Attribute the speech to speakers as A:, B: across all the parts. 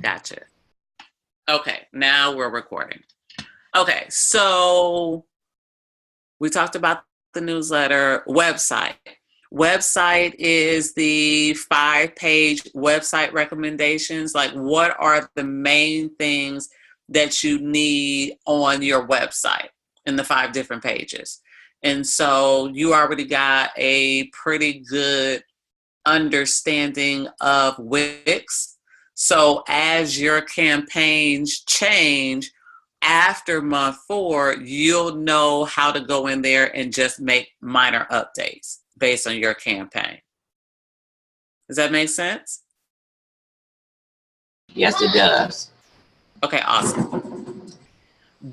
A: Gotcha. Okay, now we're recording. Okay, so we talked about the newsletter. Website. Website is the 5-page website recommendations. Like, what are the main things that you need on your website in the 5 different pages? And so you already got a pretty good understanding of Wix. So as your campaigns change after month 4, you'll know how to go in there and just make minor updates based on your campaign. Does that make sense?
B: Yes, it does.
A: Okay, awesome.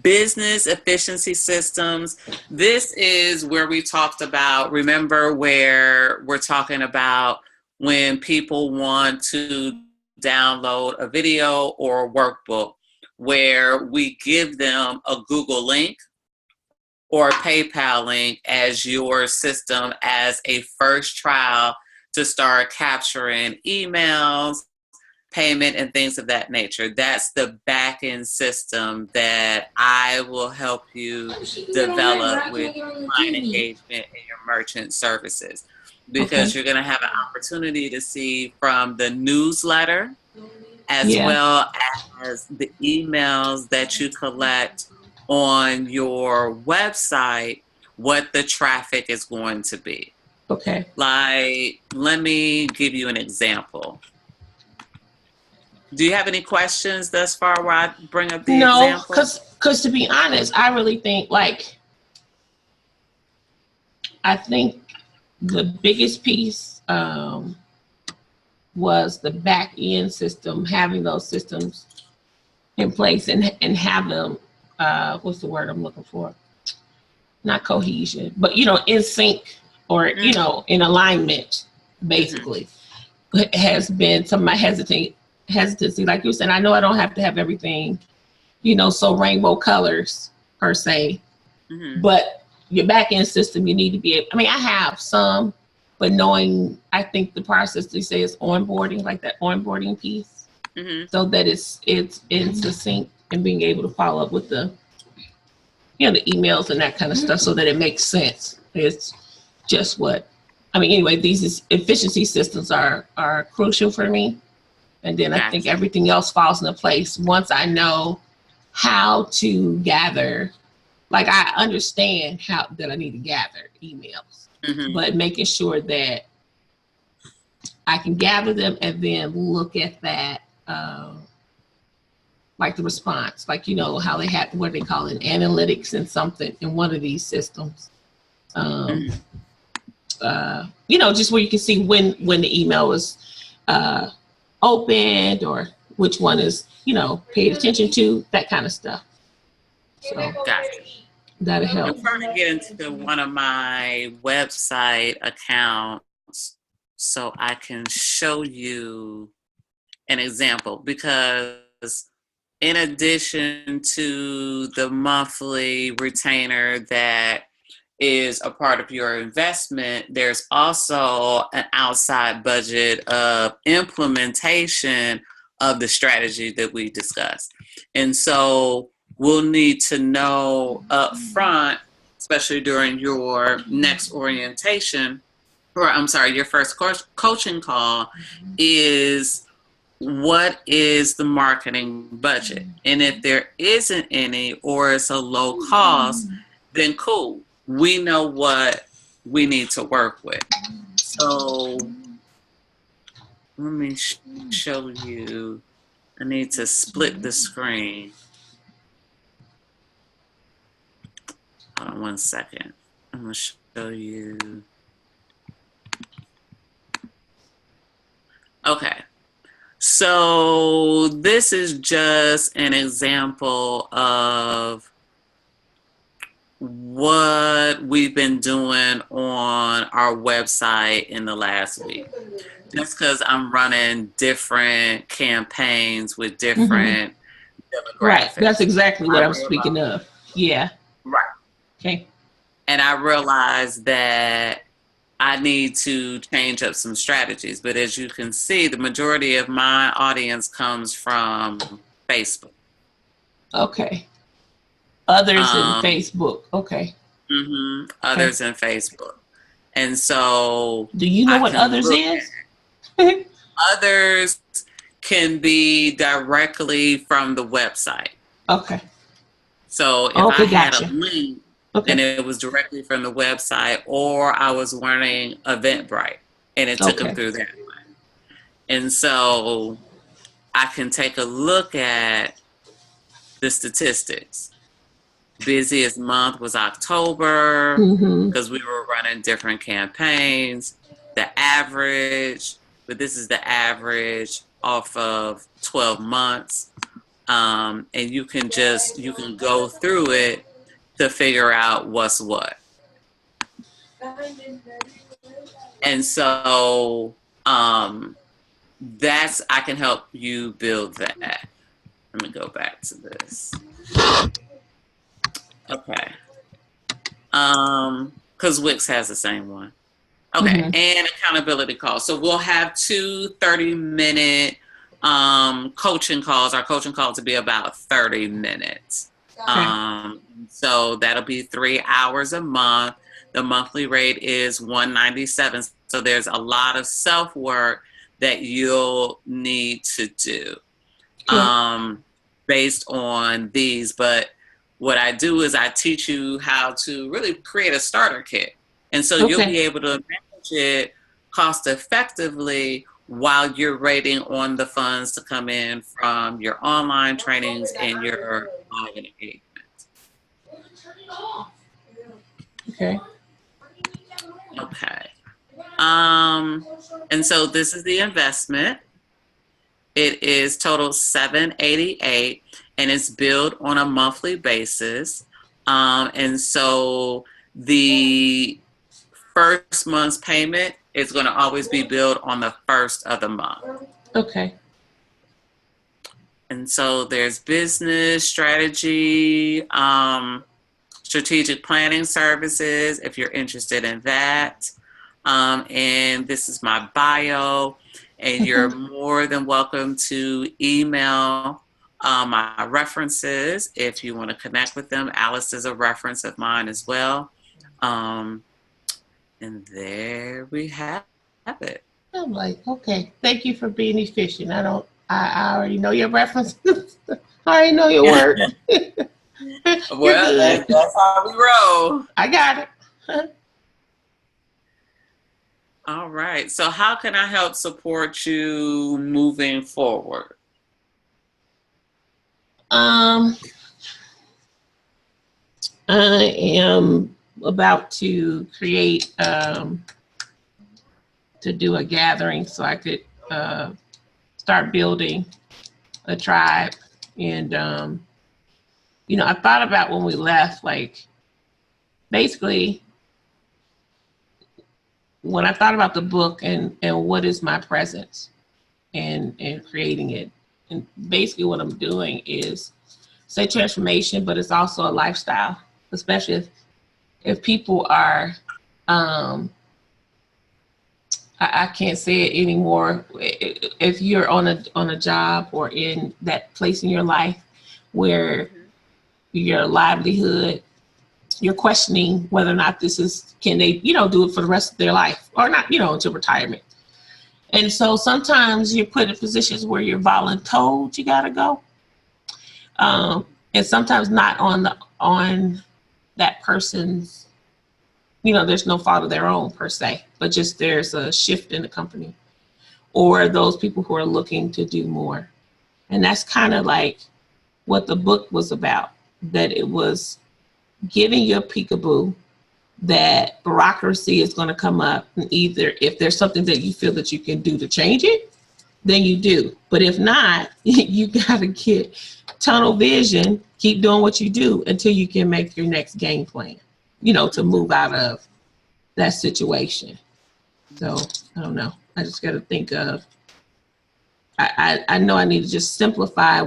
A: Business efficiency systems. This is where we talked about, remember where we're talking about when people want to download a video or a workbook, where we give them a Google link or a PayPal link as your system as a first trial to start capturing emails, payment, and things of that nature. That's the back-end system that I will help you develop with client engagement and your merchant services. Because you're going to have an opportunity to see from the newsletter as well as the emails that you collect on your website, what the traffic is going to be.
B: Okay.
A: Like, let me give you an example. Do you have any questions thus far where I bring up the example?
B: No, because to be honest, I really think, like, I think the biggest piece was the back end system, having those systems in place and have them, what's the word I'm looking for? Not cohesion, but, you know, in sync or, you know, in alignment, basically. It has been some of my hesitancy. Like you said, I know I don't have to have everything, you know, so rainbow colors per se, but your back end system, you need to be able, I mean, I have some, but knowing, I think the process they say is onboarding, like that onboarding piece, so that it's in sync and being able to follow up with the, you know, the emails and that kind of stuff so that it makes sense. It's just what, I mean, anyway, these efficiency systems are crucial for me. And then I think everything else falls into place once I know how to gather. Like, I understand how that I need to gather emails, but making sure that I can gather them and then look at that, like the response, like, you know, how they had what they call it, analytics and something in one of these systems. You know, just where you can see when the email was opened or which one is, you know, paid attention to, that kind of stuff. So that'll help.
A: I'm trying to get into one of my website accounts so I can show you an example, because in addition to the monthly retainer that is a part of your investment, there's also an outside budget of implementation of the strategy that we discussed. And so we'll need to know up front, especially during your next orientation, or I'm sorry, your first coaching call, is what is the marketing budget? And if there isn't any, or it's a low cost, then cool. We know what we need to work with. So let me show you. I need to split the screen. Hold on one second. I'm going to show you. Okay. So this is just an example of what we've been doing on our website in the last week. Just because I'm running different campaigns with different demographics.
B: Right. That's exactly what I'm speaking of. Yeah.
A: Right.
B: Okay.
A: And I realized that I need to change up some strategies. But as you can see, the majority of my audience comes from Facebook.
B: Okay. Others in Facebook. Okay.
A: Others in Facebook. And so
B: do you know what others is?
A: Others can be directly from the website.
B: Okay.
A: So if I had a link, and it was directly from the website, or I was learning Eventbrite and it took them through that way. And so I can take a look at the statistics. Busiest month was October because we were running different campaigns. The average, but this is the average off of 12 months. And you can go through it to figure out what's what. And so I can help you build that. Let me go back to this. Okay. Because Wix has the same one. Okay. And accountability calls. So we'll have 2 30-minute coaching calls. Our coaching calls will be about 30 minutes. Okay. So that'll be 3 hours a month. The monthly rate is $197. So there's a lot of self-work that you'll need to do based on these. But what I do is I teach you how to really create a starter kit. And so you'll be able to manage it cost effectively while you're waiting on the funds to come in from your online trainings and your live engagements.
B: Okay.
A: Okay. And so this is the investment. It is total $788, and it's billed on a monthly basis. And so the first month's payment is going to always be billed on the first of the month.
B: Okay.
A: And so there's business strategy, strategic planning services, if you're interested in that. And this is my bio, and you're more than welcome to email my references if you want to connect with them. Alice is a reference of mine as well. And there we have it.
B: I'm like, okay, thank you for being efficient. I already know your references. I already know your work.
A: Well, that's how we roll.
B: I got it.
A: All right. So how can I help support you moving forward?
B: I am about to create, to do a gathering so I could start building a tribe. And, I thought about when we left, like, basically, when I thought about the book and what is my presence and creating it, and basically what I'm doing is say transformation, but it's also a lifestyle, especially if people are, I can't say it anymore. If you're on a job or in that place in your life where your livelihood, you're questioning whether or not can they, do it for the rest of their life or not, until retirement. And so sometimes you're put in positions where you're voluntold you gotta go. And sometimes not on that person's, there's no fault of their own per se, but just there's a shift in the company or those people who are looking to do more. And that's kind of like what the book was about, that it was giving you a peekaboo that bureaucracy is going to come up, and either if there's something that you feel that you can do to change it, then you do. But if not, you got to get tunnel vision, keep doing what you do until you can make your next game plan, to move out of that situation. So I don't know. I just got to think of, I know I need to just simplify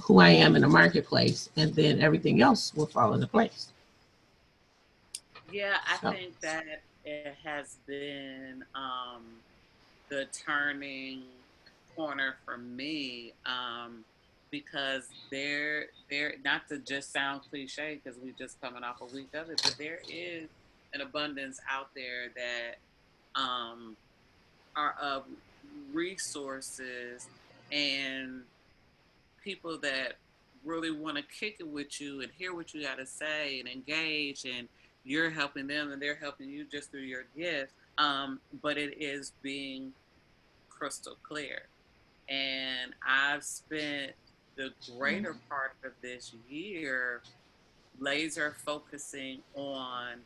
B: who I am in the marketplace, and then everything else will fall into place.
A: Yeah, I think that it has been the turning corner for me, because there not to just sound cliche because we just coming off a week of it, but there is an abundance out there that um, are of resources and people that really want to kick it with you and hear what you got to say and engage, and you're helping them and they're helping you just through your gift. But it is being crystal clear. And I've spent the greater part of this year laser focusing on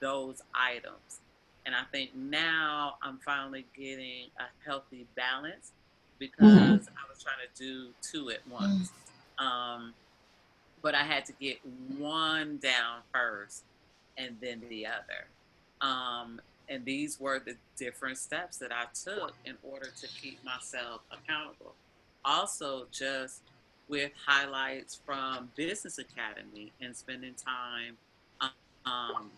A: those items. And I think now I'm finally getting a healthy balance
B: Mm-hmm.
A: because I was trying to do two at once. Um, but I had to get one down first and then the other. And these were the different steps that I took in order to keep myself accountable. Also, just with highlights from Business Academy and spending time um,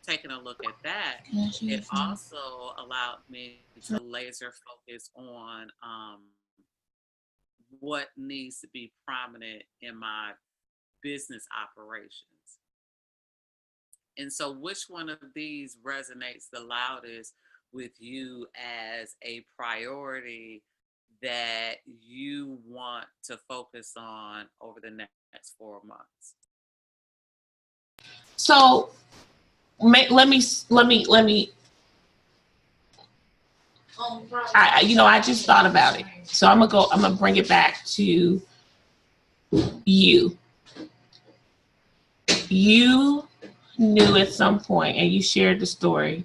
A: taking a look at that, it also allowed me to laser focus on what needs to be prominent in my business operations. And so, which one of these resonates the loudest with you as a priority that you want to focus on over the next 4 months?
B: So let me. I just thought about it. So I'm gonna bring it back to you. You knew at some point, and you shared the story.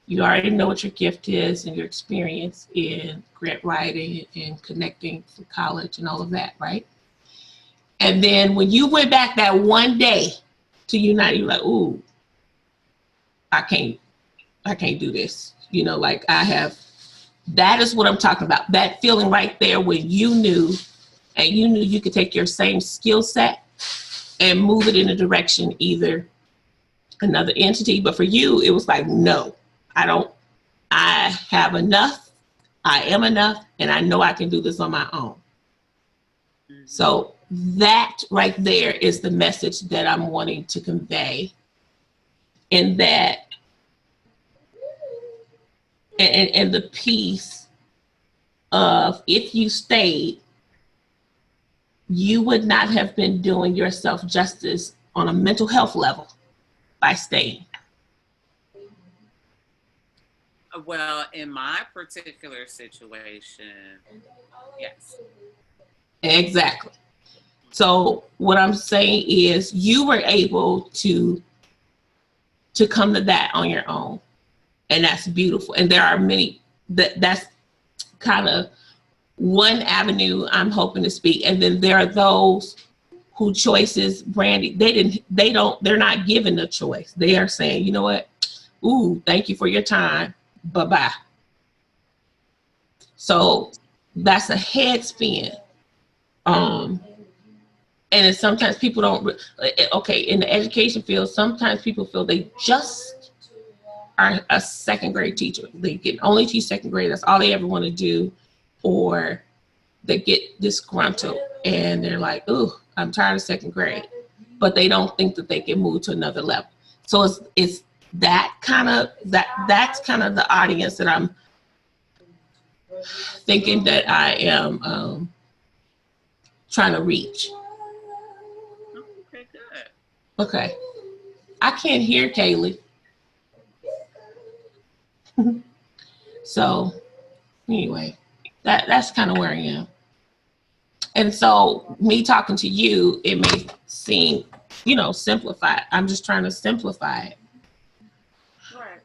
B: You already know what your gift is and your experience in grant writing and connecting for college and all of that, right? And then when you went back that one day to Unite, you're like, ooh, I can't do this. Like that is what I'm talking about. That feeling right there when you knew you could take your same skill set and move it in a direction, either another entity, but for you, it was like, no, I have enough. I am enough, and I know I can do this on my own. Mm-hmm. So that right there is the message that I'm wanting to convey, in that, and the piece of, if you stayed, you would not have been doing yourself justice on a mental health level by staying.
A: Well, in my particular situation, yes.
B: Exactly. So what I'm saying is, you were able to come to that on your own, and that's beautiful. And there are many that's kind of one avenue I'm hoping to speak. And then there are those who choices, Brandy, they're not given the choice. They are saying, you know what? Ooh, thank you for your time. Bye-bye. So that's a head spin. And it's sometimes people don't, okay, in the education field, sometimes people feel they just are a second grade teacher. They can only teach second grade. That's all they ever want to do. Or they get disgruntled and they're like, ooh, I'm tired of second grade. But they don't think that they can move to another level. So it's that kind of, that's kind of the audience that I'm thinking that I am trying to reach.
A: Okay, good.
B: Okay. I can't hear Kaylee. So anyway, that's kind of where I am. And so me talking to you, it may seem, simplified. I'm just trying to simplify it.
A: Right.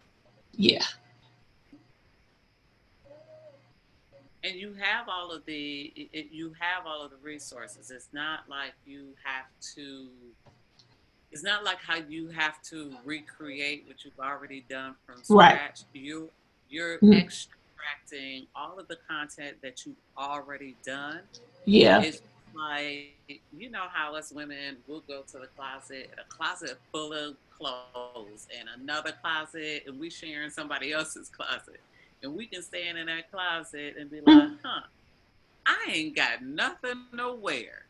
B: Yeah.
A: And you have all of the resources. It's not like how you have to recreate what you've already done from scratch. Right. You're extracting all of the content that you've already done.
B: Yeah.
A: It's like, you know how us women will go to the closet, and a closet full of clothes, and another closet, and we sharing somebody else's closet. And we can stand in that closet and be like,
B: Mhm.
A: I ain't got nothing to wear.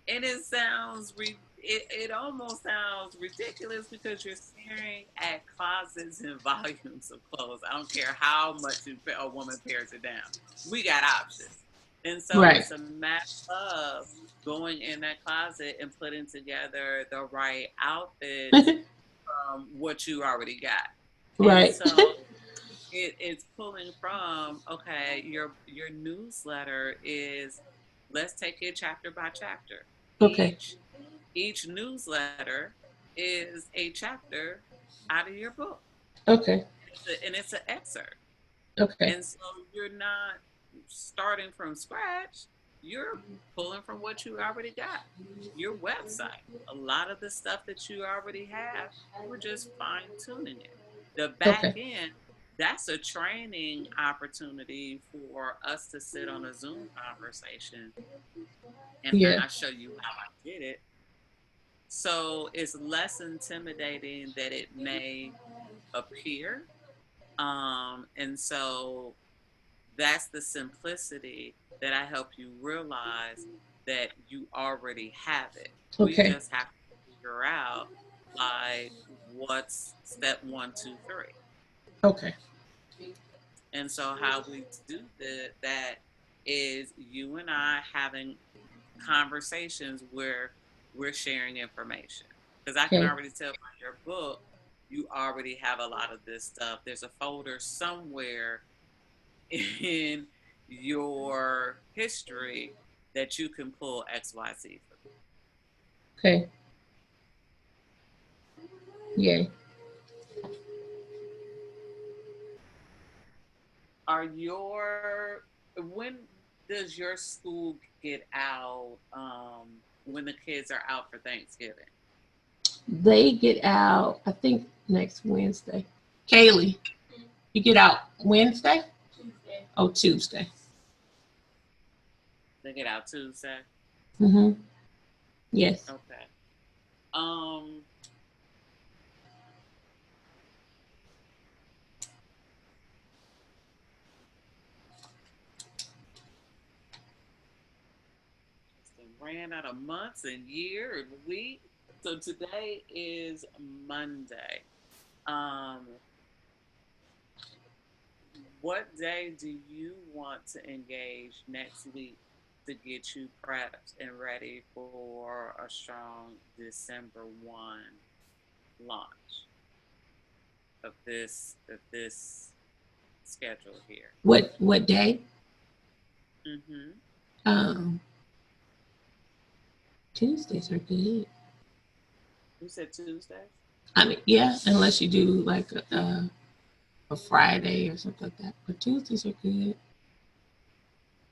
A: And it sounds, it almost sounds ridiculous because you're staring at closets and volumes of clothes. I don't care how much a woman pares it down. We got options. And so
B: Right.
A: it's a matter of going in that closet and putting together the right outfits from what you already got. And
B: Right.
A: so it's pulling from, okay, your newsletter is, let's take it chapter by chapter.
B: Okay.
A: Each newsletter is a chapter out of your book,
B: Okay.
A: and it's an excerpt.
B: Okay.
A: And so you're not starting from scratch. You're pulling from what you already got. Your website, a lot of the stuff that you already have, we're just fine tuning it. The back
B: Okay.
A: end, that's a training opportunity for us to sit on a Zoom conversation and
B: Yeah.
A: I show you how I did it. So it's less intimidating that it may appear. And so that's the simplicity that I help you realize that you already have it. We
B: Okay.
A: just have to figure out, like, what's step 1, 2, 3.
B: Okay.
A: And so how we do that is you and I having conversations where we're sharing information. Because I can
B: Okay.
A: already tell by your book, you already have a lot of this stuff. There's a folder somewhere in your history that you can pull XYZ from.
B: Okay. Yeah.
A: When does your school get out when the kids are out for Thanksgiving?
B: They get out, I think, next Wednesday. Kaylee, you get out Wednesday? Tuesday. Oh, Tuesday.
A: They get out Tuesday?
B: Mm-hmm. Yes.
A: Okay. Um, ran out of months and year and week. So today is Monday. Um, what day do you want to engage next week to get you prepped and ready for a strong December 1 launch of this schedule here?
B: What day?
A: Mm-hmm.
B: Um, Tuesdays are good.
A: You said Tuesday?
B: I mean, yeah, unless you do like a Friday or something like that. But Tuesdays are good.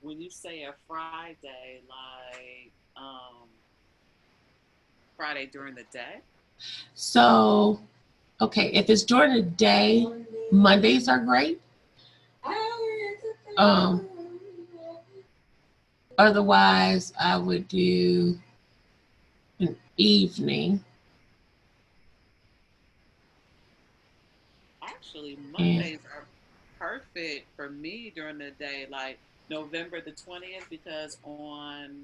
A: When you say a Friday, like Friday during the day?
B: So, okay, if it's during the day, Mondays are great. Um, Otherwise, I would do an evening.
A: Actually,
B: And
A: Mondays are perfect for me during the day, like November the 20th, because on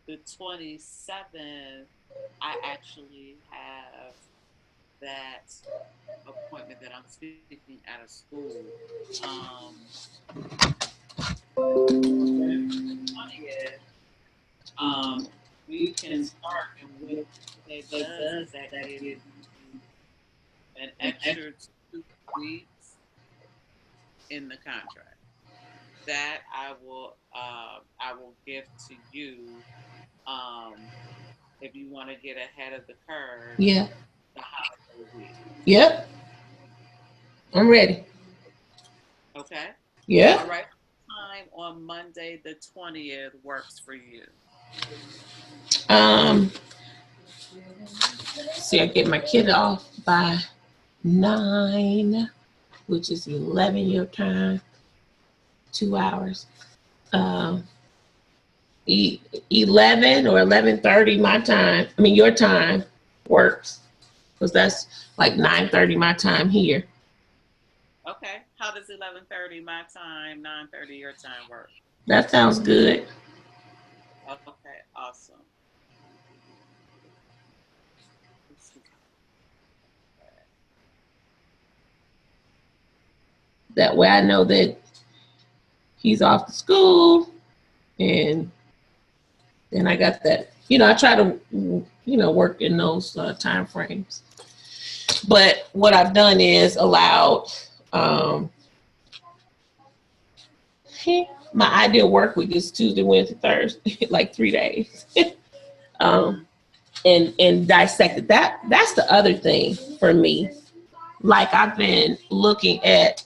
A: the 27th, I actually have that appointment that I'm speaking at a school. November 20th, um, we can start, and what it does is that gives you an extra 2 weeks in the contract. That I will give to you um, if you want to get ahead of the curve
B: yeah,
A: the holiday week.
B: yep, I'm ready.
A: Okay.
B: Yeah.
A: All right. Time on Monday the 20th works for you.
B: Um, See, I get my kid off by 9, which is 11 your time, 2 hours. Um, 11 or 11:30 my time. I mean, your time works because that's like 9:30 my time here.
A: Okay. How does 11:30 my time, 9:30 your time work?
B: That sounds good.
A: Okay, awesome.
B: That way I know that he's off to school and then I got that. I try to, work in those time frames. But what I've done is allowed my ideal work week is Tuesday, Wednesday, Thursday, like 3 days. um, and dissected that. That's the other thing for me. Like I've been looking at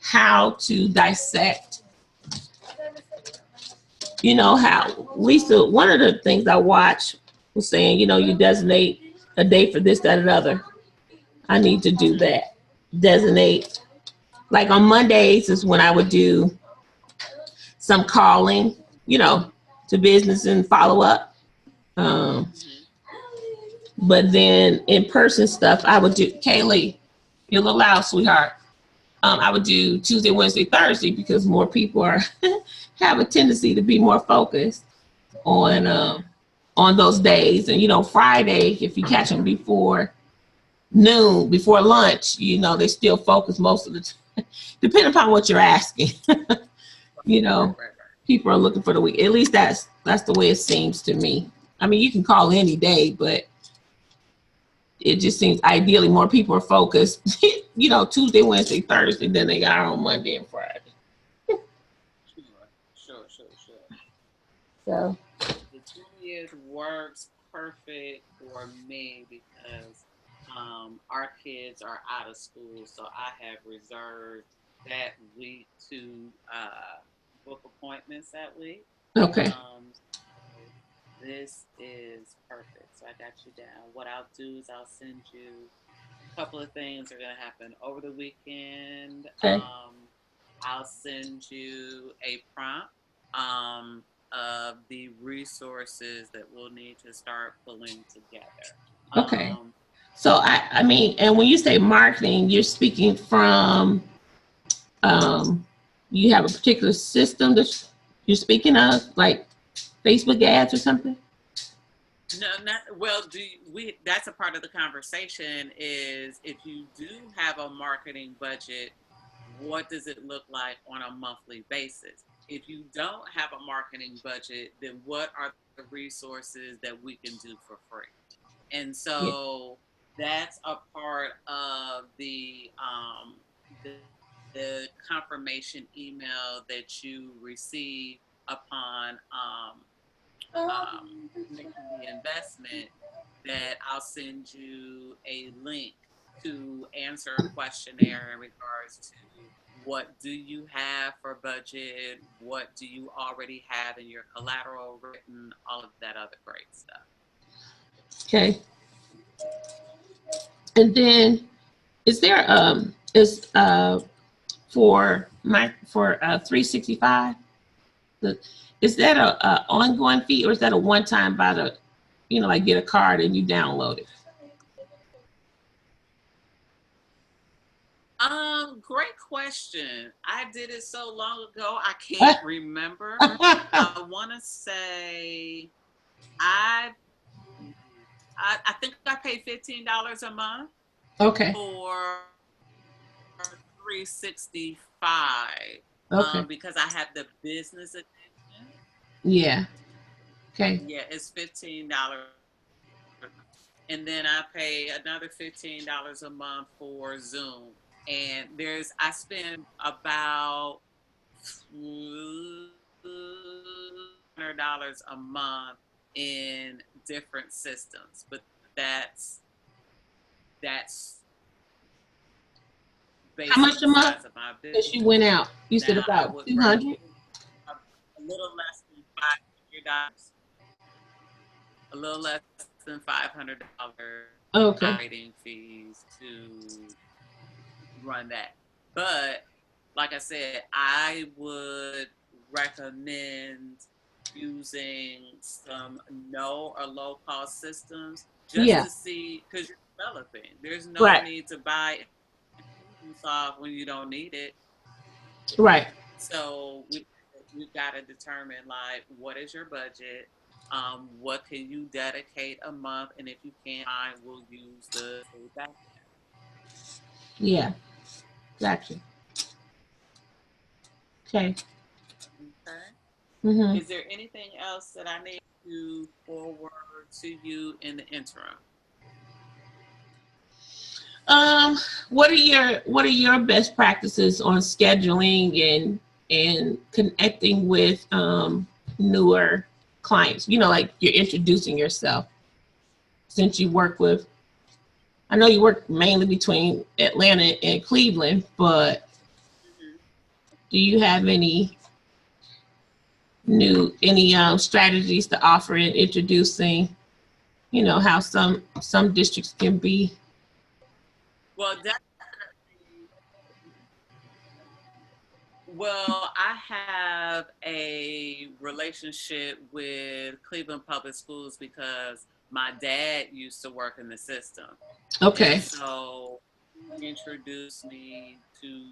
B: how to dissect, how Lisa, one of the things I watched was saying, you designate a day for this, that, and other. I need to do that. Designate, like on Mondays is when I would do some calling, to business and follow up. But then in person stuff, I would do, Kaylee, you're a little loud, sweetheart. I would do Tuesday, Wednesday, Thursday because more people are have a tendency to be more focused on those days. And Friday, if you catch them before noon, before lunch, they still focus most of the time, depending upon what you're asking. People are looking for the week. At least that's the way it seems to me. I mean, you can call any day, but it just seems ideally more people are focused, Tuesday, Wednesday, Thursday than they are on Monday and Friday.
A: Sure.
B: So
A: the 20th works perfect for me because our kids are out of school, so I have reserved that week to book appointments that week.
B: okay.
A: This is perfect. So I got you down. What I'll do is I'll send you a couple of things are going to happen over the weekend.
B: Okay.
A: I'll send you a prompt of the resources that we'll need to start pulling together.
B: Okay. So I mean, and when you say marketing, you're speaking from you have a particular system that you're speaking of, like Facebook ads or something?
A: No, not well. That's a part of the conversation. Is if you do have a marketing budget, what does it look like on a monthly basis? If you don't have a marketing budget, then what are the resources that we can do for free? And so that's a part of the, the confirmation email that you receive upon making the investment, that I'll send you a link to answer a questionnaire in regards to what do you have for budget, what do you already have in your collateral written, all of that other great stuff.
B: Okay. And then is there for 365, is that a ongoing fee or is that a one time by the, like get a card and you download it?
A: Great question. I did it so long ago, I can't remember. I want to say I think I paid $15 a month.
B: Okay.
A: For 365.
B: Okay.
A: Because I have the business edition.
B: Yeah. Okay.
A: Yeah, it's $15. And then I pay another $15 a month for Zoom. And I spend about $100 a month in different systems, but that's
B: how much a month? As you went out, you said about 200.
A: A little less than $500. A little less than $500.
B: Okay.
A: Operating fees to run that. But like I said, I would recommend using some no or low cost systems just
B: Yeah.
A: to see, because you're developing. There's no
B: Right.
A: need to buy Infusionsoft when you don't need it.
B: Right.
A: So we've got to determine like what is your budget, what can you dedicate a month, and if you can't, I will use the back end.
B: Yeah. Gotcha. Okay.
A: Okay.
B: Mm-hmm.
A: Is there anything else that I need to forward to you in the interim?
B: Um, what are your best practices on scheduling and connecting with newer clients? Like you're introducing yourself since you work with. I know you work mainly between Atlanta and Cleveland, but
A: Mm-hmm.
B: do you have any strategies to offer in introducing? How some districts can be.
A: Well, definitely. Well, I have a relationship with Cleveland Public Schools because my dad used to work in the system. And
B: Okay.
A: so he introduced me to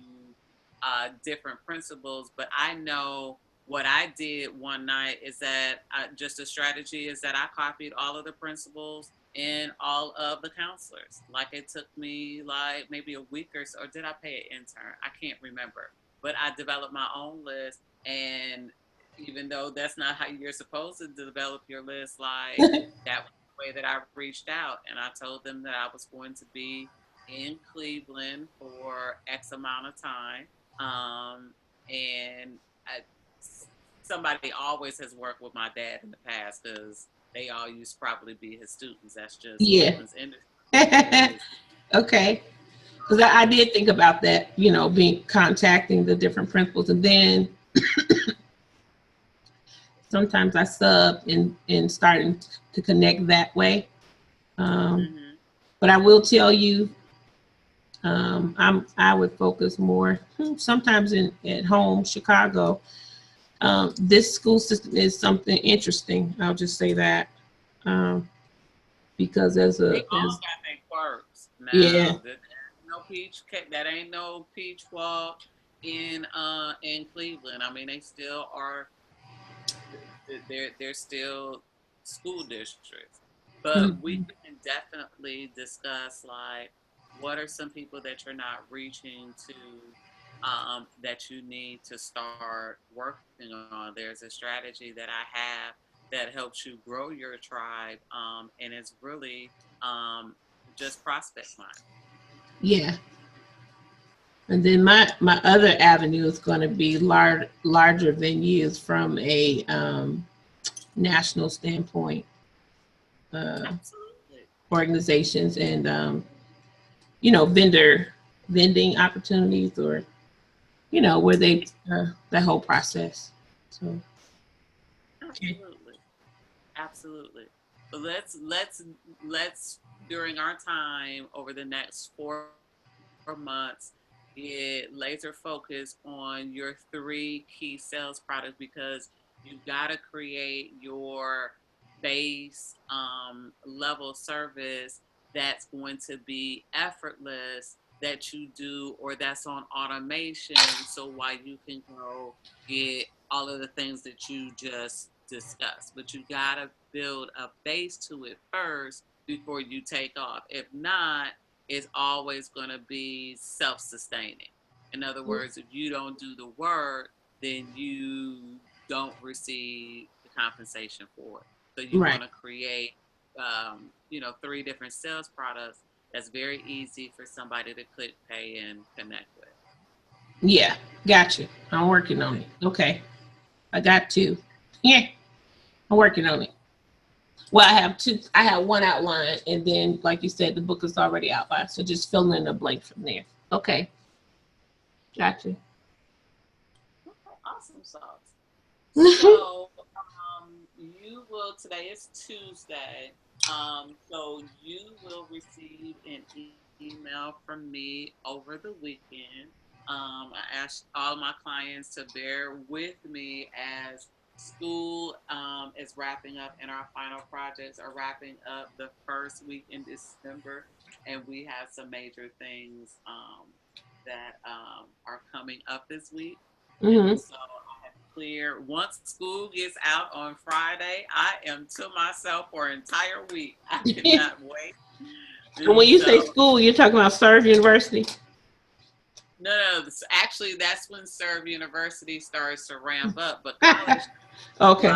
A: different principles. But I know what I did one night is that just a strategy is that I copied all of the principals and all of the counselors. Like it took me like maybe a week or so, or did I pay an intern? I can't remember. But I developed my own list. And even though that's not how you're supposed to develop your list, like that was the way that I reached out and I told them that I was going to be in Cleveland for X amount of time. And I, somebody always has worked with my dad in the past because they all used to probably be his students. That's just
B: Yeah.
A: Cleveland's industry.
B: Okay. Because I did think about that, being contacting the different principals, and then sometimes I sub and starting to connect that way. Um,
A: Mm-hmm.
B: but I will tell you, I would focus more sometimes at home, Chicago. This school system is something interesting. I'll just say that because
A: They all
B: as
A: got their quirks.
B: yeah,
A: Now that ain't no peach walk in Cleveland. I mean, they still are. They're still school districts, but we
B: mhm,
A: can definitely discuss like what are some people that you're not reaching to, that you need to start working on. There's a strategy that I have that helps you grow your tribe, and it's really um, just prospect mining.
B: yeah. And then my other avenue is going to be larger venues from a national standpoint, uh,
A: Absolutely.
B: organizations and vending opportunities, or where they that whole process. So okay.
A: Absolutely. Absolutely. But let's during our time over the next 4 months get laser focused on your three key sales products because you've got to create your base level service that's going to be effortless that you do or that's on automation so while you can go get all of the things that you just discussed. But you got to build a base to it first before you take off. If not, it's always going to be self sustaining. In other words, if you don't do the work, then you don't receive the compensation for it. So you
B: Right.
A: want to create, three different sales products that's very easy for somebody to click, pay, and connect with.
B: Yeah. Gotcha. I'm working on it. Okay. I got two. Yeah. I'm working on it. Well, I have two. I have one outline, and then, like you said, the book is already outlined. So just fill in the blank from there. Okay. Gotcha.
A: Okay, awesome sauce. So you will, today is Tuesday. So you will receive an email from me over the weekend. I asked all my clients to bear with me as School is wrapping up, and our final projects are wrapping up the first week in December, and we have some major things that are coming up this week.
B: Mm-hmm.
A: So I have cleared. Once school gets out on Friday, I am to myself for an entire week. I cannot wait.
B: And when you say school, you're talking about Serve University?
A: No. Actually, that's when Serve University starts to ramp up. But college,
B: okay.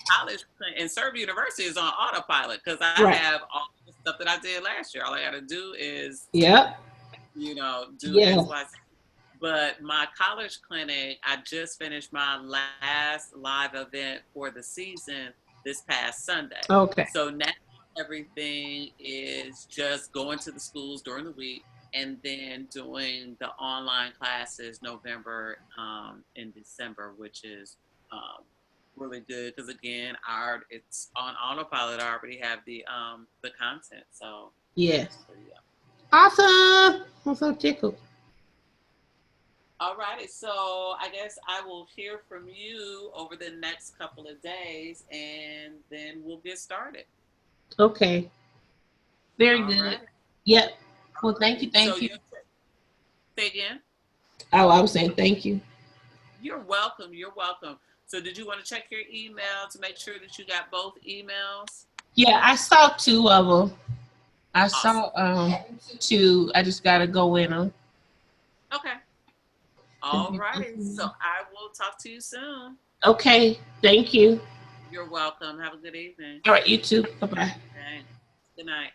A: College and Serve University is on autopilot because I have all the stuff that I did last year. All I got to do is, do X, Y, Z. But my college clinic, I just finished my last live event for the season this past Sunday.
B: Okay.
A: So now everything is just going to the schools during the week and then doing the online classes November and December, which is really good because again, it's on autopilot. I already have the content. So
B: yes.
A: So, yeah.
B: Awesome. I'm so tickled.
A: All righty, so I guess I will hear from you over the next couple of days, and then we'll get started.
B: Okay. Very
A: All
B: good.
A: right.
B: Yep. Well, thank you.
A: Say again.
B: Oh, I was saying thank you.
A: You're welcome. You're welcome. So did you want to check your email to make sure that you got both emails?
B: Yeah, I saw 2 of them. I
A: Awesome.
B: saw 2. I just got to go in them.
A: Okay. All right. So I will talk to you soon.
B: Okay. Thank you.
A: You're welcome. Have a good evening.
B: All right. You too. Bye-bye.
A: Okay. Good night.